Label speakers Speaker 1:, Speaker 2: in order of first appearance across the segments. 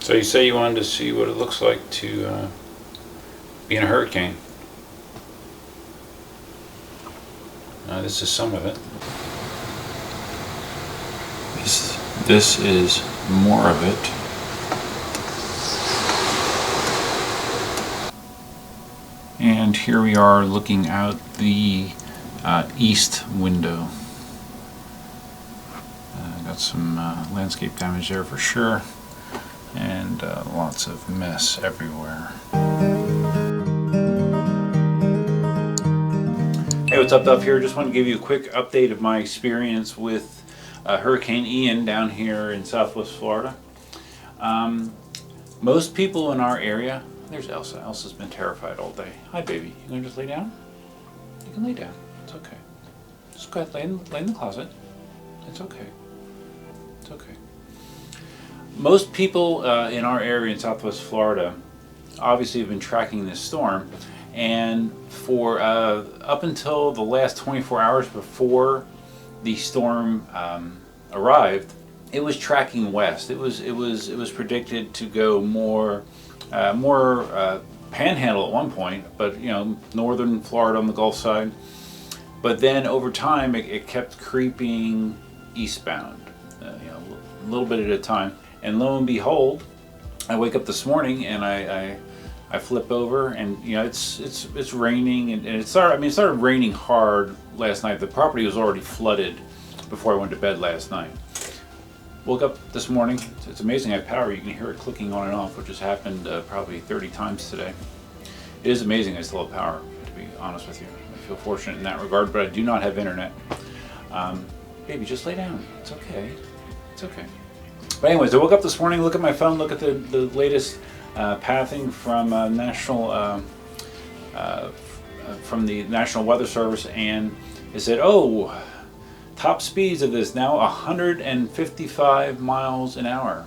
Speaker 1: So you say you wanted to see what it looks like to be in a hurricane. This is some of it. This is more of it. And here we are looking out the east window. Got some landscape damage there for sure, and lots of mess everywhere. Hey, what's up, Duff here? Just want to give you a quick update of my experience with Hurricane Ian down here in Southwest Florida. Most people in our area, there's Elsa. Elsa's been terrified all day. Hi, baby. You gonna just lay down? You can lay down. It's okay. Just go ahead, lay in the closet. It's okay. It's okay. Most people in our area in Southwest Florida obviously have been tracking this storm, and for up until the last 24 hours before the storm arrived, it was tracking west. It was predicted to go more panhandle at one point, but northern Florida on the Gulf side. But then over time, it kept creeping eastbound, a little bit at a time. And lo and behold, I wake up this morning and I flip over, and it's raining, and it started raining hard last night. The property was already flooded before I went to bed last night. Woke up this morning. It's amazing I have power. You can hear it clicking on and off, which has happened probably 30 times today. It is amazing I still have power, to be honest with you. I feel fortunate in that regard, but I do not have internet. Baby, just lay down. It's okay. It's okay. But anyways, I woke up this morning, look at my phone, look at the latest pathing from from the National Weather Service, and it said, oh, top speeds of this now 155 miles an hour,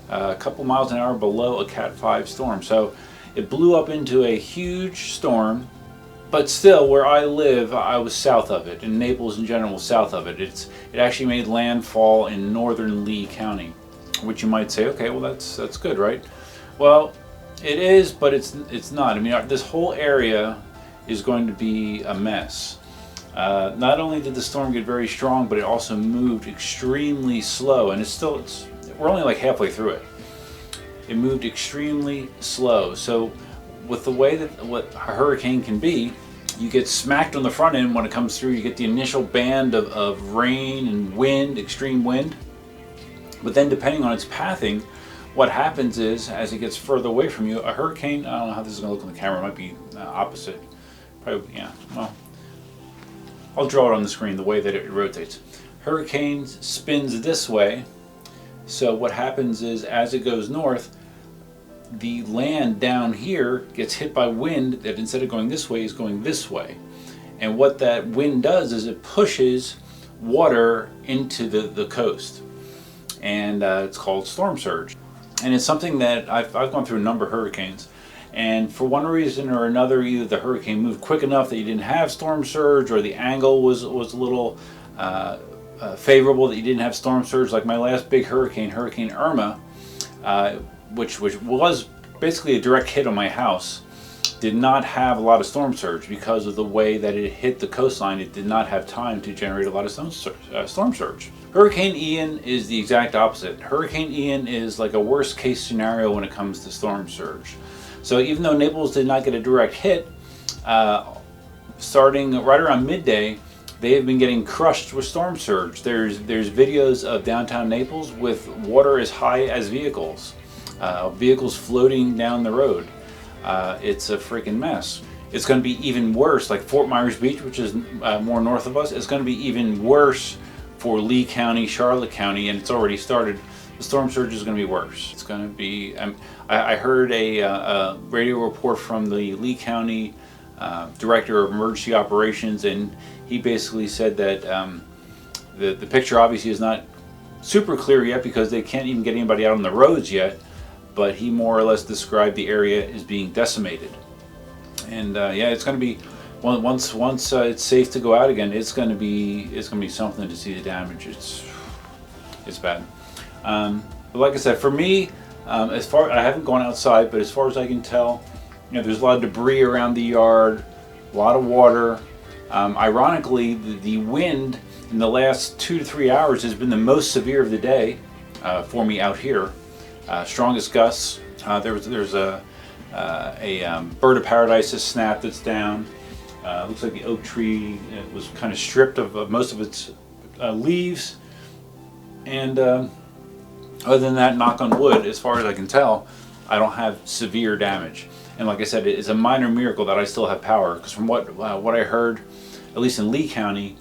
Speaker 1: a couple miles an hour below a Cat 5 storm. So it blew up into a huge storm, but still, where I live, I was south of it, and Naples in general was south of it. It actually made landfall in northern Lee County, which you might say, okay, well that's good, right? Well, it is, but it's not. I mean, this whole area is going to be a mess. Not only did the storm get very strong, but it also moved extremely slow, and we're only like halfway through it. It moved extremely slow. So with the way that what a hurricane can be, you get smacked on the front end when it comes through. You get the initial band of rain and wind, extreme wind. But then depending on its pathing, what happens is, as it gets further away from you, a hurricane, I don't know how this is going to look on the camera, it might be opposite. Probably, yeah, well, I'll draw it on the screen the way that it rotates. Hurricane spins this way, so what happens is, as it goes north, the land down here gets hit by wind that instead of going this way is going this way. And what that wind does is it pushes water into the coast. And it's called storm surge. And it's something that I've gone through a number of hurricanes. And for one reason or another, either the hurricane moved quick enough that you didn't have storm surge, or the angle was a little favorable that you didn't have storm surge. Like my last big hurricane, Hurricane Irma, which was basically a direct hit on my house, did not have a lot of storm surge because of the way that it hit the coastline. It did not have time to generate a lot of storm surge. Hurricane Ian is the exact opposite. Hurricane Ian is like a worst case scenario when it comes to storm surge. So even though Naples did not get a direct hit, starting right around midday, they have been getting crushed with storm surge. There's videos of downtown Naples with water as high as vehicles floating down the road. It's a freaking mess. It's going to be even worse, like Fort Myers Beach, which is more north of us. It's going to be even worse for Lee County, Charlotte County, and it's already started. The storm surge is going to be worse. It's going to be. I heard a radio report from the Lee County Director of Emergency Operations, and he basically said that the picture obviously is not super clear yet because they can't even get anybody out on the roads yet. But he more or less described the area as being decimated, and yeah, it's going to be once it's safe to go out again. It's going to be something to see the damage. It's bad. But like I said, for me, I haven't gone outside, but as far as I can tell, there's a lot of debris around the yard, a lot of water. Ironically, the wind in the last 2 to 3 hours has been the most severe of the day for me out here. Strongest gusts. There's a bird of paradise has snapped that's down. Looks like the oak tree was kind of stripped of most of its leaves. And other than that, knock on wood, as far as I can tell, I don't have severe damage. And like I said, it is a minor miracle that I still have power, because from what I heard, at least in Lee County,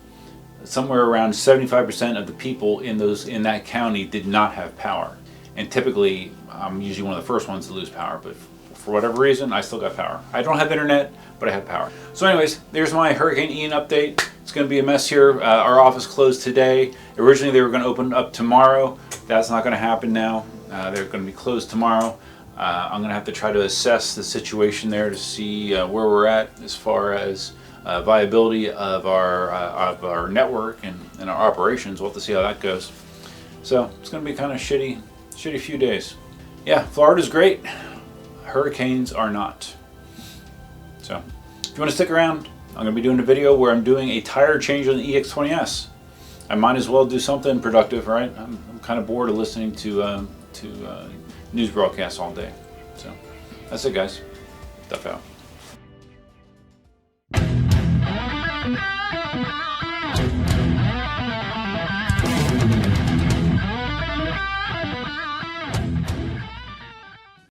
Speaker 1: somewhere around 75% of the people in that county did not have power. And typically, I'm usually one of the first ones to lose power, but for whatever reason, I still got power. I don't have internet, but I have power. So anyways, there's my Hurricane Ian update. It's going to be a mess here. Our office closed today. Originally, they were going to open up tomorrow. That's not going to happen now. They're going to be closed tomorrow. I'm going to have to try to assess the situation there to see where we're at as far as viability of our network and our operations. We'll have to see how that goes. So it's going to be kind of shitty few days. Yeah, Florida's great. Hurricanes are not. So if you want to stick around, I'm going to be doing a video where I'm doing a tire change on the EX20S. I might as well do something productive, right? I'm kind of bored of listening to news broadcasts all day. So that's it, guys. Duff out.